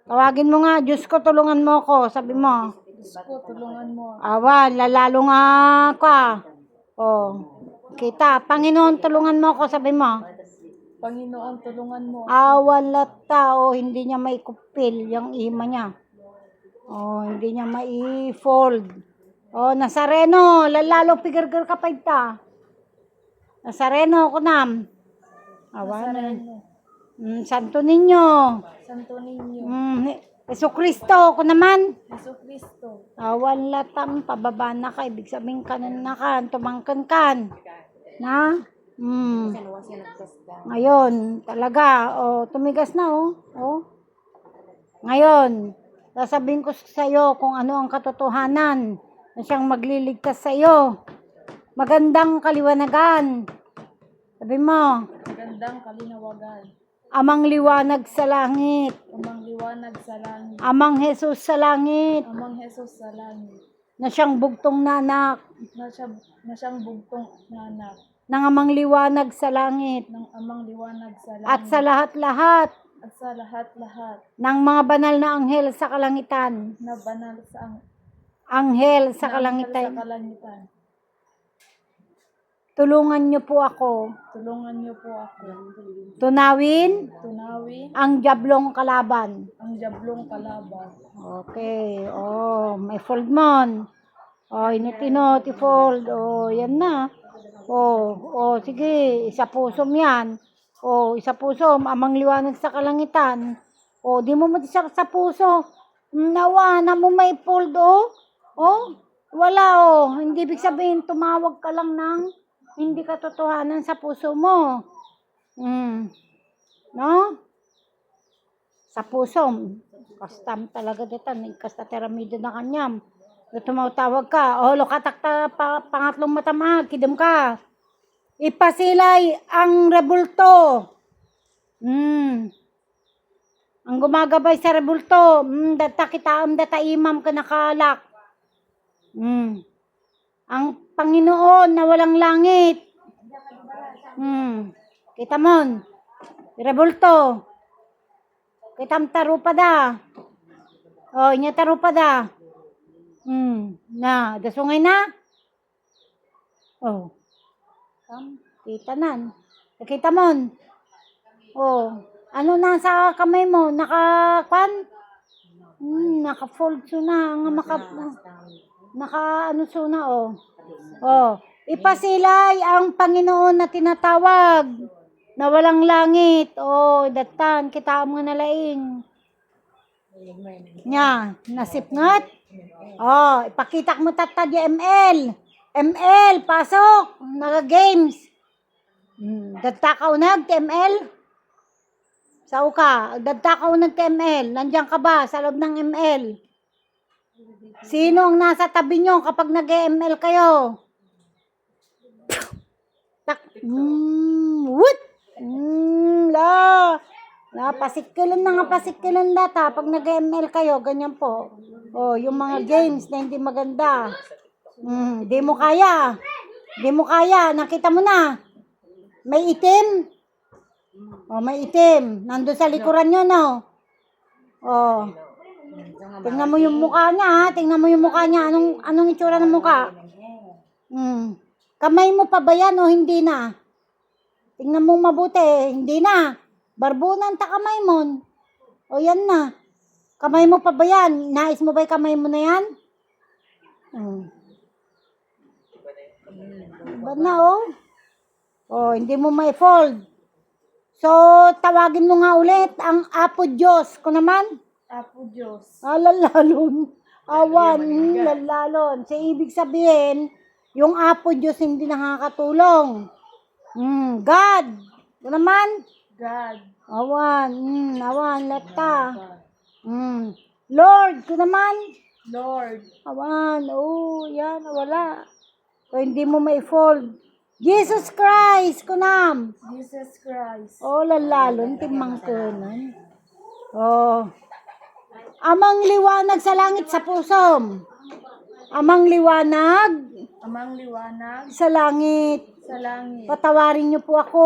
Tawagin mo nga, Diyos ko, tulungan mo ko. Sabi mo. Diyos ko, tulungan mo. Awan, lalalo nga ka. Oh, kita. Panginoon, tulungan mo ko. Sabi mo. Panginoon, tulungan mo. Awan lata. Oh, hindi niya maikupil yung ima niya. Oh, hindi niya mai-fold. Oh, Nazareno, lalalo pigargar ka pa ita. Nazareno, kunam. Awan. Nazareno. Santo Niño. Santo Niño. Jesucristo ko naman. Yesu Cristo. Awan latang pababa na ka. Ibig sabihin kanan na ka. Tumangkan kan. Na? Ngayon, talaga. Oh, tumigas na oh. Oh. Ngayon, sasabihin ko sa iyo kung ano ang katotohanan na siyang magliligtas sa iyo. Magandang kaliwanagan. Sabi mo. Magandang kalinawagan. Amang liwanag sa langit. Amang liwanag sa langit. Amang Jesus sa langit. Amang Jesus sa langit. Na siyang bugtong nanak. Na siyang bugtong nanak. Nang amang liwanag sa langit. Ng amang liwanag sa langit. At sa lahat-lahat. At sa lahat-lahat. Ng mga banal na anghel sa kalangitan. Na banal sa anghel sa kalangitan. Tulungan niyo po ako. Tulungan niyo po ako. Tunawin. Ang diablong kalaban. Ang diablong kalaban. Okay. Oh, may fold mon. Oh, init-inot, i-fold. Oh, yan na. Oh, sige. Isa pusom yan. Oh, isa pusom. Amang liwanag sa kalangitan. Oh, di mo mati sa puso. Nawa na mo may fold, oh. Oh, wala, oh. Hindi ibig sabihin, tumawag ka lang ng hindi katotohanan sa puso mo. No? Sa puso. Kastam talaga dito. Kasta teramido na kanyam. Tumawag ka. O, lokatakta pangatlong matamag. Kidam ka. Ipasilay ang rebulto. Ang gumagabay sa rebulto. Data kita data imam ka nakalak. Ang Panginoon na walang langit. Kita mon. Rebulto. Kitam tarupada. Oh, inya tarupada. Na, dasungay na. Oh. Kita nan. Kita mon. Oh, ano na sa kamay mo? Naka-kwan? Naka-fold na. Naka-ano na, oh. Oh, ipasilay ang Panginoon na tinatawag na walang langit. Oh, datan kita mo na laing. Nya, nasipngat. Oh, ipakita mo tata di ML. ML, pasok. Naga-games. Dadtakaw nag ML. Sao ka? Dadtakaw nag ML. Nandiyan ka ba sa loob ng ML? Sino ang nasa tabi nyo kapag nag-ML kayo? What? Pasikilan na nga pasikilan data pag nag-ML kayo, ganyan po. Oh, yung mga games na hindi maganda. Di mo kaya. Di mo kaya. Nakita mo na. May itim. Oh, may itim. Nandun sa likuran nyo, no? Oh. Tingnan mo yung mukha niya, ha? Tingnan mo yung mukha niya. Anong itsura ng mukha? Kamay mo pa ba yan o hindi na? Tingnan mo mabuti. Hindi na. Barbunan ta kamay mo. O yan na. Kamay mo pa ba yan? Nais mo ba yung kamay mo na yan? Iba na, oh. Oh, hindi mo may fold. So, tawagin mo nga ulit ang Apo Diyos ko naman. Apo Diyos. Lalalon. Awan, lalalon. So, ibig sabihin, yung Apo Diyos hindi nakakatulong. God. Ito naman. God. Awan. Awan, lata. Lord. Ito naman. Lord. Awan. Oh, yan. Wala. So, hindi mo may fold. Jesus Christ. Kunam. Jesus Christ. Oh, lalalon. Timang kunan. Oh. Amang liwanag sa langit sa pusom. Amang liwanag Amang liwanag sa langit sa langit. Patawarin niyo po ako.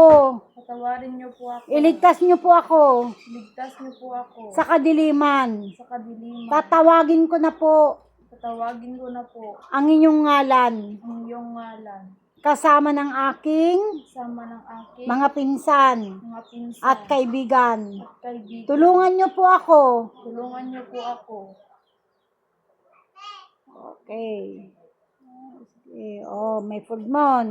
Patawarin niyo po ako. Iligtas niyo po ako Ligtas niyo po ako sa kadiliman. sa kadiliman. Tatawagin ko na po Tatawagin ko na po ang inyong ngalan ang iyong ngalan kasama ng aking sama ng aking mga pinsan mga pinsan at kaibigan. kaibigan. Tulungan niyo po ako. Tulungan niyo po ako. Okay. Oh, may pulmon.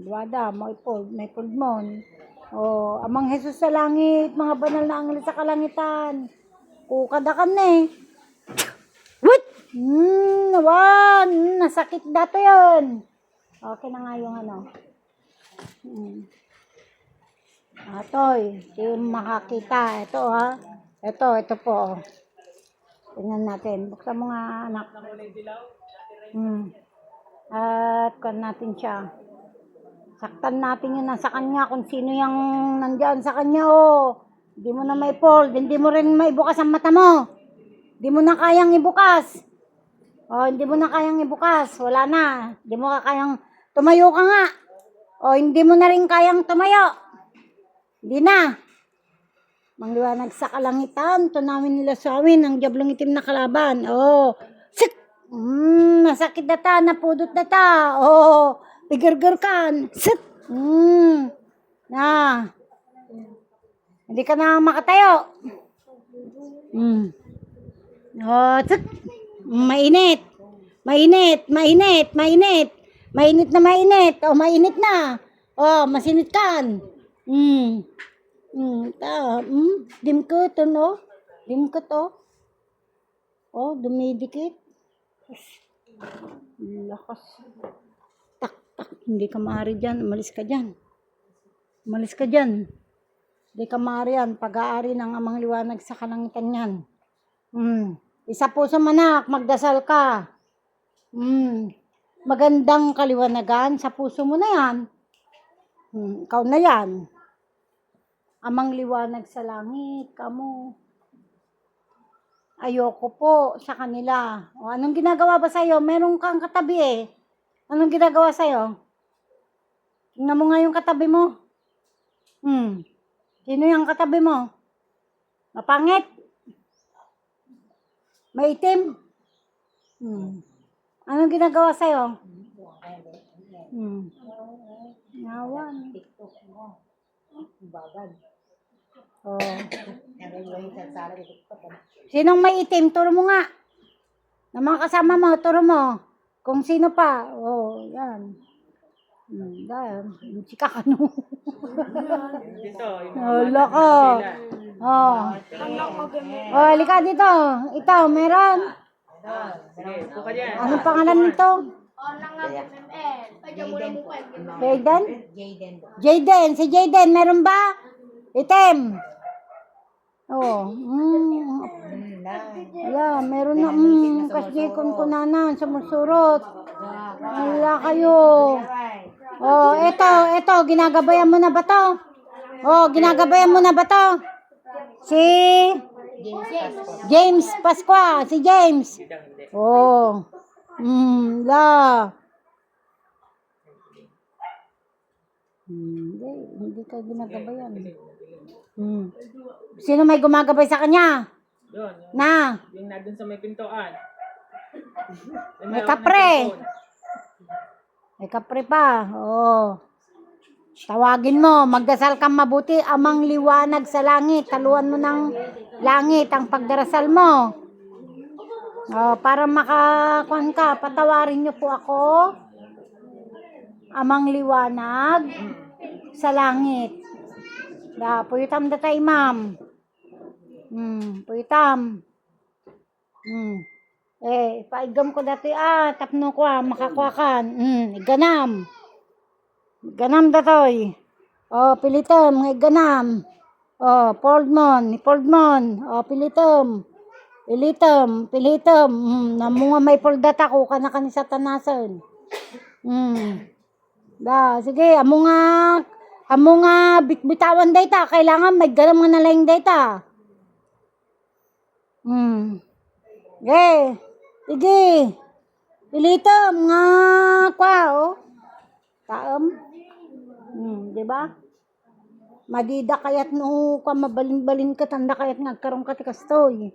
Wada, may pulmon. Oh, Amang Jesus sa langit, mga banal na anghel sa kalangitan. Kukadakan na eh. What? Nasakit dato yun. Okay na nga yung ano. Atoy, yung makakita. Ito ha. Ito po. Tingnan natin. Buksan mo nga anak. At kuhan natin siya. Saktan natin yun nasa kanya kung sino yung nandyan sa kanya. Hindi mo na may fold. Hindi mo rin maibukas ang mata mo. Hindi mo na kayang ibukas. Hindi mo na kayang ibukas. Wala na. Hindi mo ka kayang tumayo ka nga. Hindi mo na rin kayang tumayo. Hindi na. Mangliwanag sa kalangitan. Tunawin nila sa amin ang diablong itim na kalaban. Sik! Nasakit data. Napudot data. Pigirgir kan. Sik! Hindi ka na makatayo. Sik! Mainit. Mainit. Mainit. Mainit. Mainit na mainit. Mainit na. Masinit kan. Dim ko to, no? Dim ko to. Dumidikit. Lakas. Tak. Hindi ka maaari dyan. Umalis ka dyan. Umalis ka dyan. Hindi ka maaari yan. Pag-aari ng amang liwanag sa kalangitan yan. Isa po sa manak. Magdasal ka. Magandang kaliwanagan sa puso mo na yan. Ikaw na yan. Amang liwanag sa langit, kamo. Ayoko po sa kanila. Anong ginagawa ba sa'yo? Meron kang katabi eh. Anong ginagawa sa'yo? Tingnan mo nga yung katabi mo. Sino yung katabi mo? Mapangit? Maitim? Anong ginagawa sa'yo? Nawan. Sinong may itim? Turo mo nga. Na mga kasama mo, turo mo. Kung sino pa. Yan. Dahil, chika ka no. Wala ka. Halika dito. Ito, meron. Anong pangalan nito? Jayden? Jayden. Si Jayden, meron ba? Item. Wala, meron na. Kasi kung kunanan, sumusurot. Wala kayo. Ito, ginagabayan mo na ba to? Ginagabayan mo na ba to? Si James Pasqua, si James. Hindi ka ginagabayan. Sino may gumagabay sa kanya? Yun. Na? Yung nandun sa may pintuan. May kapre. May kapre pa. Tawagin mo, magdasal kang mabuti, amang liwanag sa langit. Taluan mo ng langit ang pagdarasal mo. Para makakuan ka, patawarin niyo po ako. Amang liwanag sa langit. Puyitam datay, ma'am. Puyitam. Paigam ko dati, tapno ko, makakwakan. Iganam. Ganam datoy. Pilitam, iganam. Poldmon. Pilitam. Namunga may poldata ko, kanakani sa tanasan. Sige, amo nga bitbitawan data, kailangan may ganam nga nalayang data. Sige. Pilitam nga kwa, Taam. Di ba? Madida kayat no ka mabalin-balin ka tanda kayat ngagkaroon ka ti kastoy.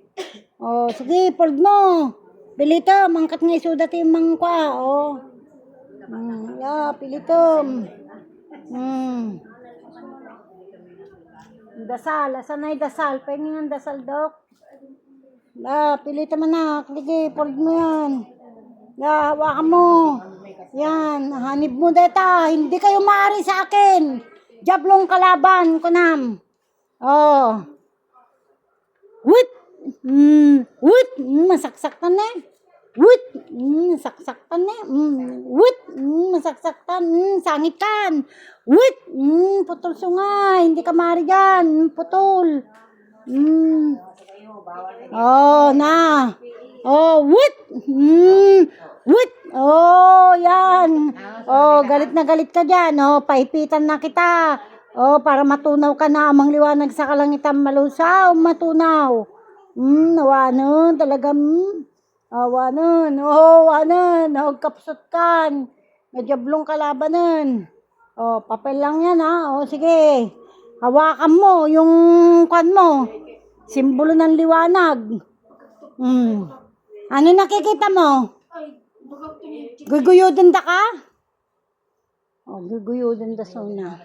Oh, sige, fold mo. Pilito, mangkat nga isudat yung mangkwa. Oh. Pilito. Dasal, asan na yung dasal? Pahingin ang dasal, Dok. Pilito mo na. Sige, fold mo yan. Hawakan mo. Yan, hanib mo data. Hindi kayo maaari sa akin. Jablong kalaban, kunam. Oh. Wit! Wit! Masaksaktan na. Wit! Masaksaktan na. Wit! Masaksaktan. Sangit kan. Wit! Putol sungay. Hindi ka maaari dyan. Putol. Oh, na. Oh, wit! Wit! Oh, yan. Oh, galit na galit ka dyan. Oh, paipitan na kita. Oh, para matunaw ka na. Amang liwanag sa kalangitan malusaw. Matunaw. Nawanon. Talagang, awanon. Oh, wanon. Oh, kapsot kan. Nadyablong kalabanan. Oh, papel lang yan, ha. Oh, sige. Hawakan mo yung kwan mo. Simbolo ng liwanag. Ano nakikita mo? Guyuyudan da ka? Oh, guyuyudan da sona.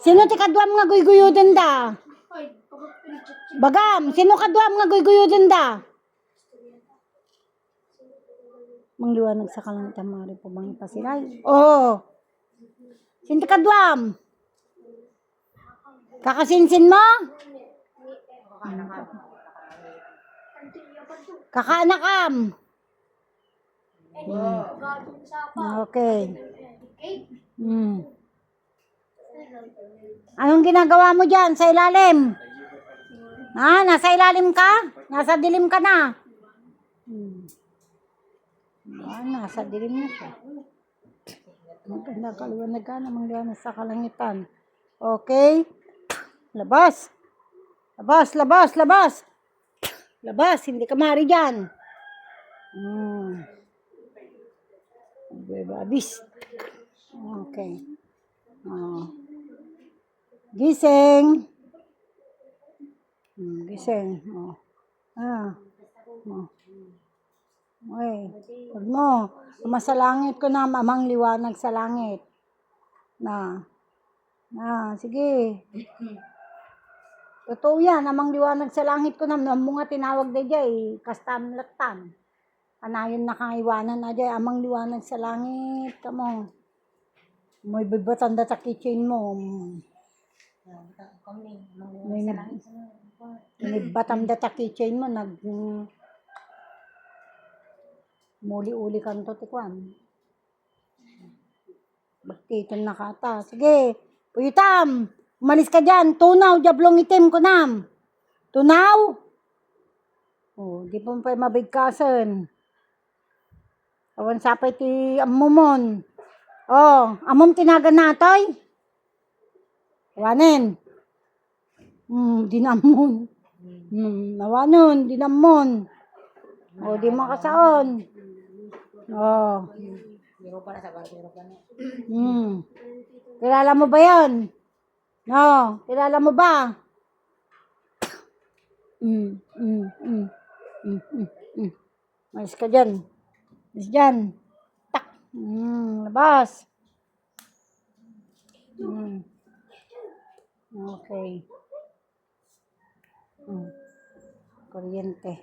Sino ti kadwam nga guyuyudan da? Bagam, sino kadwam nga guyuyudan da? Mangliwanag sa kalangitan mari po bang ipasilay? Oh. Sino ti kadwam? Kakasinsin mo? Kakaanakam. Okay. Anong ginagawa mo dyan sa ilalim? Nasa ilalim ka? Nasa dilim ka na? Nasa dilim na siya. Maganda kaliwanag ka namang liwanag sa kalangitan. Okay. Labas. Labas, labas, labas. Labas, hindi ka maaari dyan. Babis. Okay. Gising. Gising. Okay. Huwag mo. Masalangit ko na, amang liwanag sa langit. Sige. Totoo yan, amang liwanag sa langit ko na, mga tinawag na dyan, kastam latan. Anayon na kang iwanan na dyan, amang liwanag sa langit, kamo. May bibatan da sa kitchen mo. May batam da sa kitchen mo, muli-uli kan to, tikwan. Baktiton na kata. Sige, Puyutam, umalis ka dyan. Tunaw, jablong itim ko nam. Tunaw? Oh, di po pa mabigkasan. Awan sapay ti amumon. Oh, amom tinagan natoy. Wanen. Dinamon. Nawanon, dinamon. Oh, di makasaon. Oh. Kilala mo ba yan? No, kilala mo ba? Malis ka dyan. Malis dyan. Tak. Labas. Okay. Kuryente.